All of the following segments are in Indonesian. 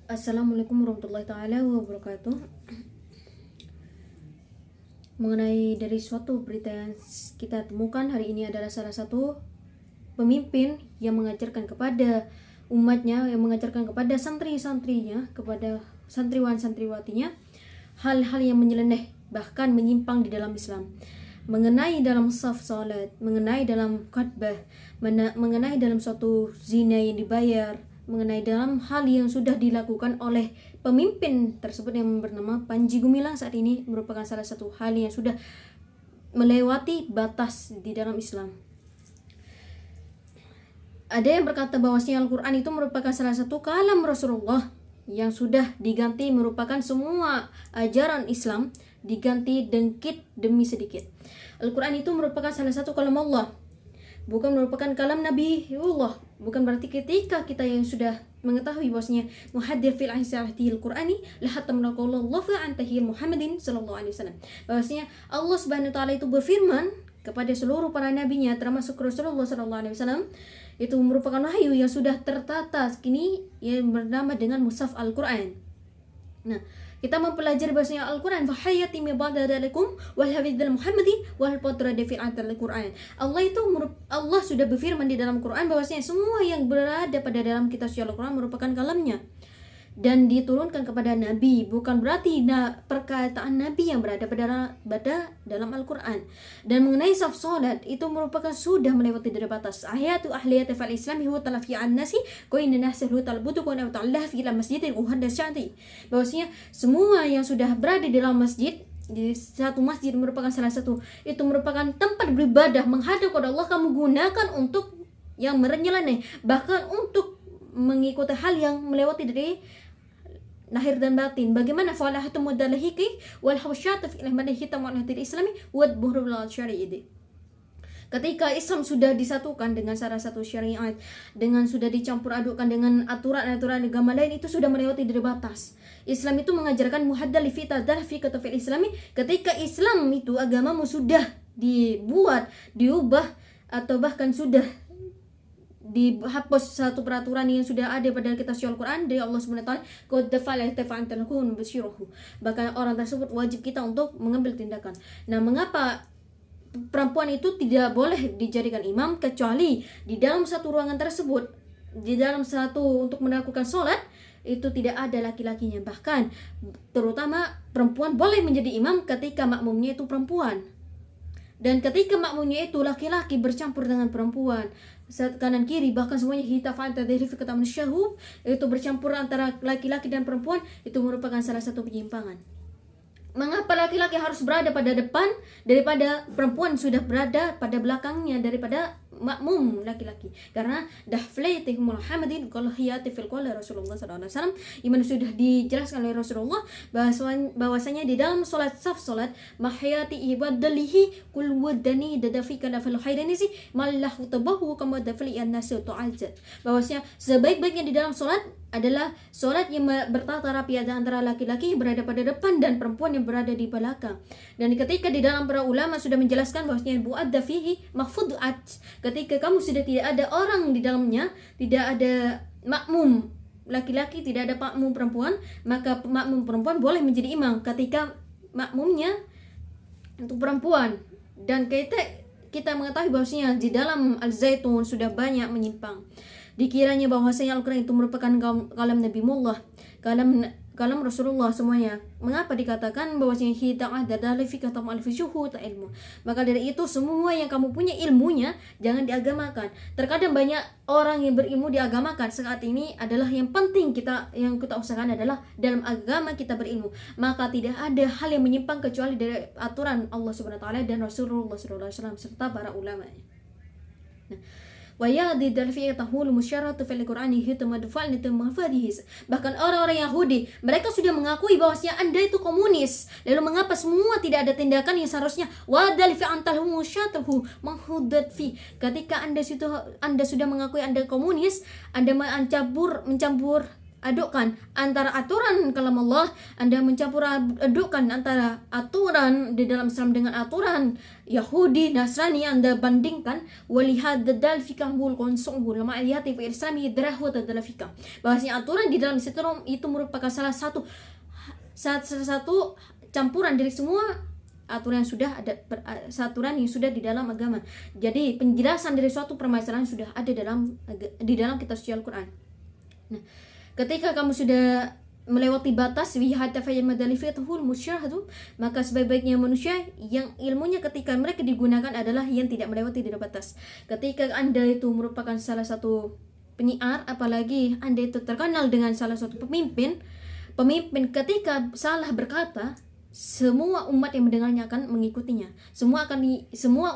Assalamualaikum warahmatullahi taala wabarakatuh. Mengenai dari suatu berita yang kita temukan hari ini adalah salah satu pemimpin yang mengajarkan kepada umatnya, yang mengajarkan kepada santri-santrinya, kepada santriwan-santriwatinya hal-hal yang menyeleneh bahkan menyimpang di dalam Islam, mengenai dalam saf salat, mengenai dalam khutbah, mengenai dalam suatu zina yang dibayar, mengenai dalam hal yang sudah dilakukan oleh pemimpin tersebut yang bernama Panji Gumilang saat ini merupakan salah satu hal yang sudah melewati batas di dalam Islam. Ada yang berkata bahwasanya Al-Quran itu merupakan salah satu kalam Rasulullah yang sudah diganti, merupakan semua ajaran Islam diganti dengkit demi sedikit. Al-Quran itu merupakan salah satu kalam Allah, bukan merupakan kalam Nabiullah. Bukan berarti ketika kita yang sudah mengetahui bahwasanya muhaddir fil ahsa'atil Qur'ani la hatamna qaulallah fa antahil Muhammadin sallallahu alaihi wasallam, bahwasanya Allah Subhanahu wa taala itu berfirman kepada seluruh para nabinya termasuk Rasulullah sallallahu alaihi wasallam, itu merupakan wahyu yang sudah tertata kini yang bernama dengan Mushaf Al-Quran. Nah, kita mempelajari bahasanya Al-Quran fahayati mi ba'da dalikum wal hafidhal Muhammadi wal potrada fil Al-Quran. Allah sudah berfirman di dalam Quran bahwasanya semua yang berada pada dalam kitab suci Al-Quran merupakan kalamnya dan diturunkan kepada Nabi, bukan berarti perkataan Nabi yang berada pada dalam Al-Quran. Dan mengenai saf solat itu merupakan sudah melewati dari batas. Ayatu ahliyati fal islami huwa talafi an nasi ko inna nasihu talbutu ko na ta'allah fi masjidin uhadas syati, bahwasanya semua yang sudah berada di dalam masjid, di satu masjid merupakan salah satu, itu merupakan tempat beribadah menghadap kepada Allah, kamu gunakan untuk yang menyeleneh, bahkan untuk mengikuti hal yang melewati dari lahir dan batin. Bagaimana falahatu mudallahiki wal hawsyatu fi ilmani hitam wal hadil islami wad buhrul syari'i. Ketika Islam sudah disatukan dengan salah satu syariat, dengan sudah dicampur adukkan dengan aturan-aturan agama lain, itu sudah melewati dari batas. Islam itu mengajarkan muhaddal fi tadah fi katafil islami. Ketika Islam itu agamamu sudah dibuat, diubah, atau bahkan sudah dihapus satu peraturan yang sudah ada pada kitab suci Al-Quran dari Allah Subhanahu wa taala, qad fa'ala tafa'antakun basyiruhu, bahkan orang tersebut wajib kita untuk mengambil tindakan. Nah, mengapa perempuan itu tidak boleh dijadikan imam kecuali di dalam satu ruangan tersebut, di dalam satu untuk melakukan sholat itu tidak ada laki-lakinya. Bahkan terutama perempuan boleh menjadi imam ketika makmumnya itu perempuan, dan ketika makmumnya itu laki-laki bercampur dengan perempuan, saat kanan kiri bahkan semuanya hitafan tadhiri fi katamun syahub, itu bercampur antara laki-laki dan perempuan, itu merupakan salah satu penyimpangan. Mengapa laki-laki harus berada pada depan daripada perempuan sudah berada pada belakangnya daripada makmum laki-laki? Karena dahflaiti Muhammadin qalhiyati fil qala Rasulullah sallallahu alaihi wasallam, iman sudah dijelaskan oleh Rasulullah bahwasanya di dalam salat mahayati ibadalihi kul wadani dadafika dafal khairanisi mallahu tabahu kama dafli an-nasu tu'azzat, bahwasanya sebaik-baiknya di dalam salat adalah solat yang bertata rapi antara laki-laki yang berada pada depan dan perempuan yang berada di belakang. Dan ketika di dalam para ulama sudah menjelaskan bahwasanya bu'adda fihi mahfudu'at, ketika kamu sudah tidak ada orang di dalamnya, tidak ada makmum laki-laki, tidak ada makmum perempuan, maka makmum perempuan boleh menjadi imam ketika makmumnya untuk perempuan. Dan kita mengetahui bahwasanya di dalam Al-Zaitun sudah banyak menyimpang. Dikiranya bahwasanya Al-Quran itu merupakan kalam Nabi Mullah, kalam Rasulullah semuanya. Mengapa dikatakan bahwasanya hida'ah dadali fi katam al-fijuhu ta ilmu? Maka dari itu semua yang kamu punya ilmunya jangan diagamakan. Terkadang banyak orang yang berilmu diagamakan. Saat ini adalah yang penting yang kita usahakan adalah dalam agama kita berilmu. Maka tidak ada hal yang menyimpang kecuali dari aturan Allah Subhanahu wa taala dan Rasulullah sallallahu alaihi wasallam serta para ulama. Nah, bahkan orang-orang Yahudi mereka sudah mengakui bahwasanya Anda itu komunis. Lalu mengapa semua tidak ada tindakan yang seharusnya ketika Anda sudah mengakui Anda komunis, Anda mencampur adukkan antara aturan kalam Allah, Anda mencampur adukkan antara aturan di dalam Islam dengan aturan Yahudi, Nasrani, Anda bandingkan, walihad dal fikah wal konsumul ma'aliyati fi islami drahu adalah fikah. Bahwasanya aturan di dalam Islam itu merupakan salah satu campuran dari semua aturan yang sudah ada, aturan yang sudah di dalam agama. Jadi penjelasan dari suatu permasalahan sudah ada di dalam kitab suci Al-Quran. Nah, ketika kamu sudah melewati batas maka sebaik-baiknya manusia yang ilmunya ketika mereka digunakan adalah yang tidak melewati dari batas. Ketika Anda itu merupakan salah satu penyiar, apalagi Anda itu terkenal dengan salah satu pemimpin ketika salah berkata, semua umat yang mendengarnya akan mengikutinya. Semua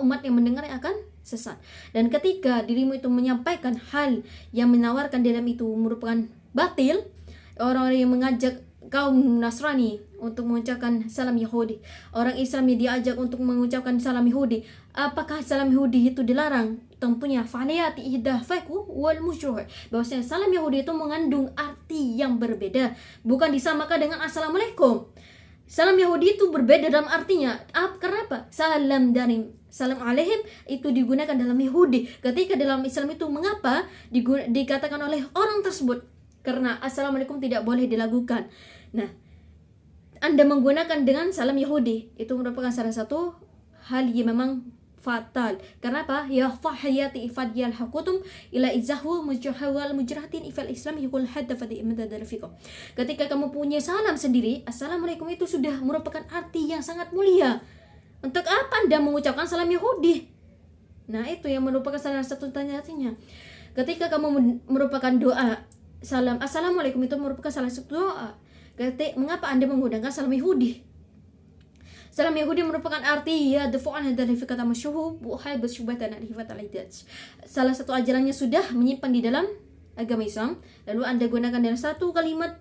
umat yang mendengarnya akan sesat. Dan ketika dirimu itu menyampaikan hal yang menawarkan dalam itu merupakan batil, orang-orang yang mengajak kaum Nasrani untuk mengucapkan salam Yahudi, orang Islam yang diajak untuk mengucapkan salam Yahudi, apakah salam Yahudi itu dilarang? Tentunya fa'aliyati ihdafaku wal musyruh, bahwasanya salam Yahudi itu mengandung arti yang berbeda, bukan disamakan dengan assalamualaikum. Salam Yahudi itu berbeda dalam artinya. Kenapa? Salam alaihim itu digunakan dalam Yahudi. Ketika dalam Islam itu mengapa dikatakan oleh orang tersebut? Karena assalamualaikum tidak boleh dilakukan. Nah, Anda menggunakan dengan salam Yahudi, itu merupakan salah satu hal yang memang fatal. Kenapa? Ya fahiyati ifadiyal hakutum ila izahu mujahawal mujrahatin ifal islam yukul hadda fadi imdadal fikum. Ketika kamu punya salam sendiri, assalamualaikum itu sudah merupakan arti yang sangat mulia. Untuk apa Anda mengucapkan salam Yahudi? Nah, itu yang merupakan salah satu tanya-tanya. Ketika kamu merupakan doa salam assalamualaikum itu merupakan salah satu doa. Mengapa Anda menggunakan salam Yahudi? Salam Yahudi merupakan arti ya defu'an dari kata masyhur buhai bersyubatan al-hifat al-idat. Salah satu ajarannya sudah menyimpan di dalam agama Islam, lalu Anda gunakan dalam satu kalimat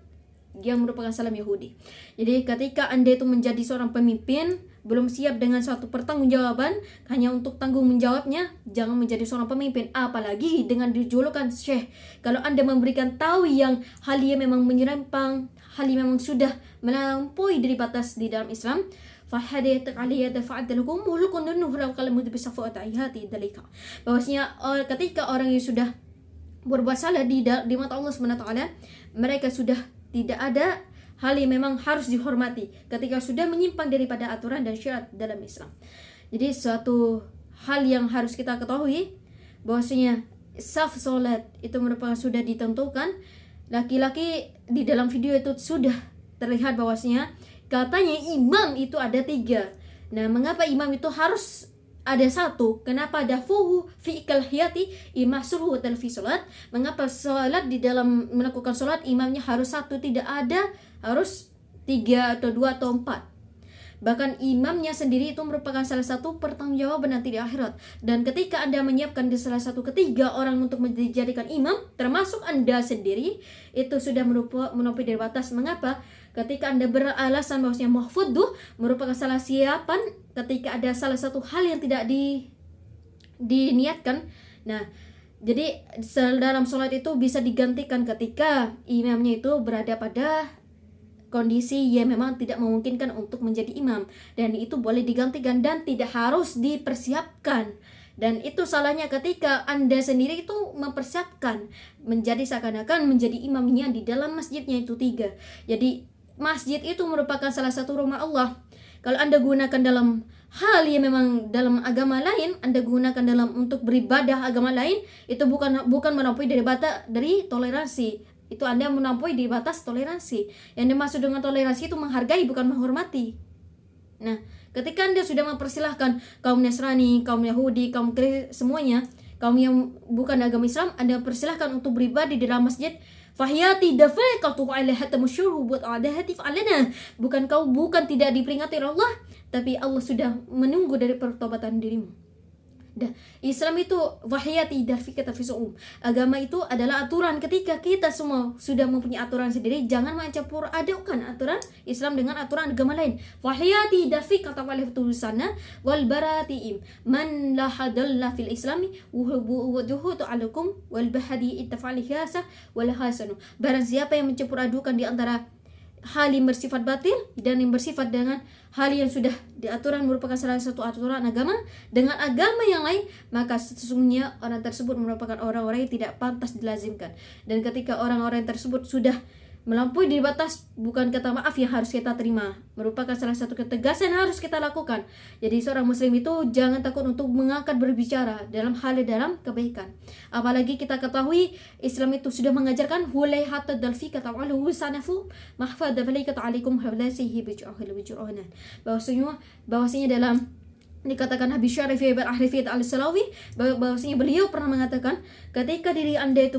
yang merupakan salam Yahudi. Jadi ketika Anda itu menjadi seorang pemimpin, belum siap dengan suatu pertanggungjawaban hanya untuk tanggung menjawabnya, jangan menjadi seorang pemimpin, apalagi dengan dijulukan syekh. Kalau Anda memberikan tahu yang hal yang memang menyimpang, hal yang memang sudah melampaui dari batas di dalam Islam, bahwasanya ketika orang yang sudah berbuat salah di mata Allah SWT, mereka sudah tidak ada hal yang memang harus dihormati ketika sudah menyimpang daripada aturan dan syariat dalam Islam. Jadi suatu hal yang harus kita ketahui bahwasanya saf salat itu merupakan sudah ditentukan. Laki-laki di dalam video itu sudah terlihat bahwasanya katanya imam itu ada 3. Nah, mengapa imam itu harus ada 1? Kenapa dafuhu fi ikalhiyati imasuruhu fi salat? Mengapa salat di dalam melakukan salat imamnya harus 1, tidak ada harus 3 atau 2 atau 4? Bahkan imamnya sendiri itu merupakan salah satu pertanggungjawaban nanti di akhirat. Dan ketika Anda menyiapkan di salah satu ketiga orang untuk menjadikan imam, termasuk Anda sendiri, itu sudah melampaui dari batas. Mengapa? Ketika Anda beralasan bahwasanya mahfudduh merupakan salah siapan, ketika ada salah satu hal yang tidak diniatkan. Nah, jadi dalam sholat itu bisa digantikan ketika imamnya itu berada pada kondisi yang memang tidak memungkinkan untuk menjadi imam, dan itu boleh digantikan dan tidak harus dipersiapkan. Dan itu salahnya ketika Anda sendiri itu mempersiapkan menjadi seakan-akan menjadi imamnya di dalam masjidnya itu 3. Jadi masjid itu merupakan salah satu rumah Allah. Kalau Anda gunakan dalam hal yang memang dalam agama lain, Anda gunakan dalam untuk beribadah agama lain, itu bukan melampaui dari batas dari toleransi. Itu Anda melampaui di batas toleransi. Yang dimaksud dengan toleransi itu menghargai, bukan menghormati. Nah, ketika Anda sudah mempersilahkan kaum Nasrani, kaum Yahudi, kaum Kristen, semuanya, kaum yang bukan agama Islam, Anda persilahkan untuk beribadah di dalam masjid, fahiyati dafaqatu alaiha tamusyuru buat adahati fa'alana. Bukan tidak diperingati oleh Allah, tapi Allah sudah menunggu dari pertobatan dirimu. Dah, Islam itu wahiyati darfikata fisum. Agama itu adalah aturan. Ketika kita semua sudah mempunyai aturan sendiri, jangan mencampur adukkan aturan Islam dengan aturan agama lain. Wahiyati darfikata waliftusana wal baratiim. Man la hadalla fil islami wujuhutu alakum wal bahadi ittafali hiasa wal hasanu. Barang siapa yang mencampur adukan di antara hal yang bersifat batil dan yang bersifat dengan hal yang sudah diaturan merupakan salah satu aturan agama dengan agama yang lain, maka sesungguhnya orang tersebut merupakan orang-orang yang tidak pantas dilazimkan. Dan ketika orang-orang tersebut sudah melampaui di batas, bukan kata maaf yang harus kita terima, merupakan salah satu ketegasan yang harus kita lakukan. Jadi seorang muslim itu jangan takut untuk mengangkat berbicara dalam hal dalam kebaikan. Apalagi kita ketahui Islam itu sudah mengajarkan hulai hatta dalfi kata walahu sanafu mahfad dalika alaikum hawlasihi biju'uhna. Bahwasanya dalam dikatakan Habib Syarif Ibn Ahrifiyat al-Salawi bahwasanya beliau pernah mengatakan ketika diri anda itu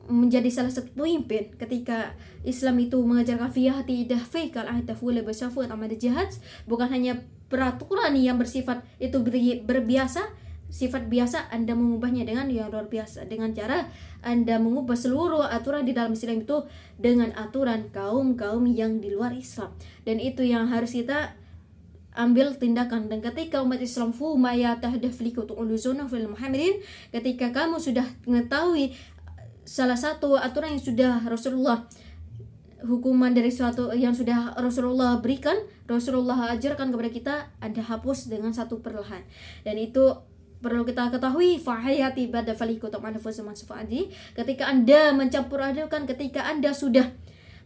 menjadi salah satu pemimpin, ketika Islam itu mengajarkan fiyahati idahfikal ahtafula basyafuat amal jihad, bukan hanya peraturan yang bersifat itu berbiasa, sifat biasa, anda mengubahnya dengan yang luar biasa, dengan cara anda mengubah seluruh aturan di dalam Islam itu dengan aturan kaum-kaum yang di luar Islam. Dan itu yang harus kita ambil tindakan. Dan ketika umat Islam fuma tahdafliku tu'uluzuna fil muhammadin, ketika kamu sudah mengetahui salah satu aturan yang sudah Rasulullah, hukuman dari suatu yang sudah Rasulullah berikan, Rasulullah ajarkan kepada kita, Anda hapus dengan satu perlahan. Dan itu perlu kita ketahui, fahayati bada faliku ta'alafu zaman sufa'adi, ketika Anda mencampur adukan, ketika Anda sudah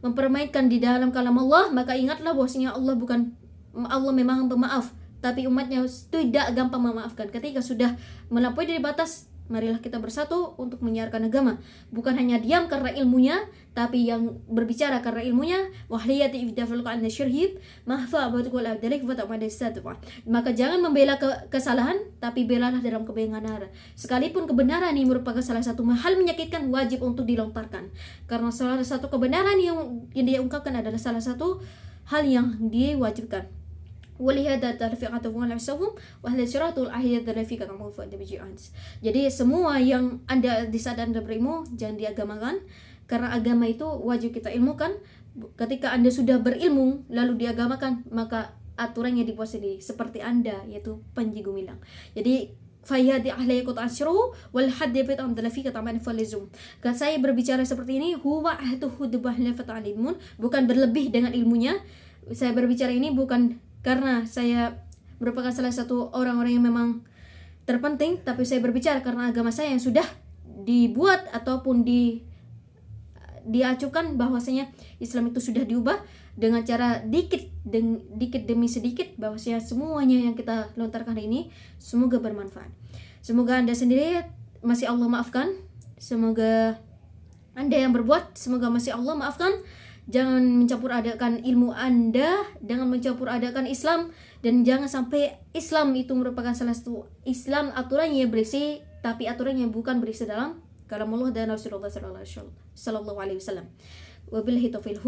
mempermainkan di dalam kalam Allah, maka ingatlah bahwasanya Allah memang pemaaf, tapi umatnya tidak gampang memaafkan. Ketika sudah melampaui dari batas, marilah kita bersatu untuk menyiarkan agama. Bukan hanya diam karena ilmunya, tapi yang berbicara karena ilmunya. Wahliyati ifdafalqa an syirhib mahfa batukul abdalik wa ta'madisatu. Maka jangan membela kesalahan, tapi belalah dalam kebenaran. Sekalipun kebenaran ini merupakan salah satu hal menyakitkan, wajib untuk dilontarkan. Karena salah satu kebenaran yang dia ungkapkan adalah salah satu hal yang diwajibkan. Walihada tarfiqatu wa nafsuhum wa ahli siratul ahiyat tarfiqatu wa tabi'ans. Jadi semua yang Anda di saat Anda berilmu jangan diagamakan, karena agama itu wajib kita ilmukan. Ketika Anda sudah berilmu lalu diagamakan, maka aturannya dibuat sendiri seperti Anda, yaitu Panji Gumilang. Jadi fayadi ahlayakut asyruhu wal haddi fit amdalafi kata manfalizum. Saya berbicara seperti ini huwa ahtuhu dubahla fata'alimun, bukan berlebih dengan ilmunya. Saya berbicara ini bukan karena saya merupakan salah satu orang-orang yang memang terpenting, tapi saya berbicara karena agama saya yang sudah dibuat ataupun diacukan bahwasanya Islam itu sudah diubah dengan cara dikit demi sedikit, bahwasanya semuanya yang kita lontarkan hari ini semoga bermanfaat. Semoga Anda sendiri masih Allah maafkan, semoga Anda yang berbuat semoga masih Allah maafkan. Jangan mencampur adakan ilmu Anda, jangan mencampur adakan Islam, dan jangan sampai Islam itu merupakan salah satu Islam aturannya berisi, tapi aturannya bukan berisi dalam kalam Allah dan Rasulullah sallallahu alaihi wasallam. Wabillahi taufiq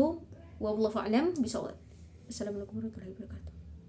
wallahu a'lam bishawab. Assalamualaikum warahmatullahi wabarakatuh.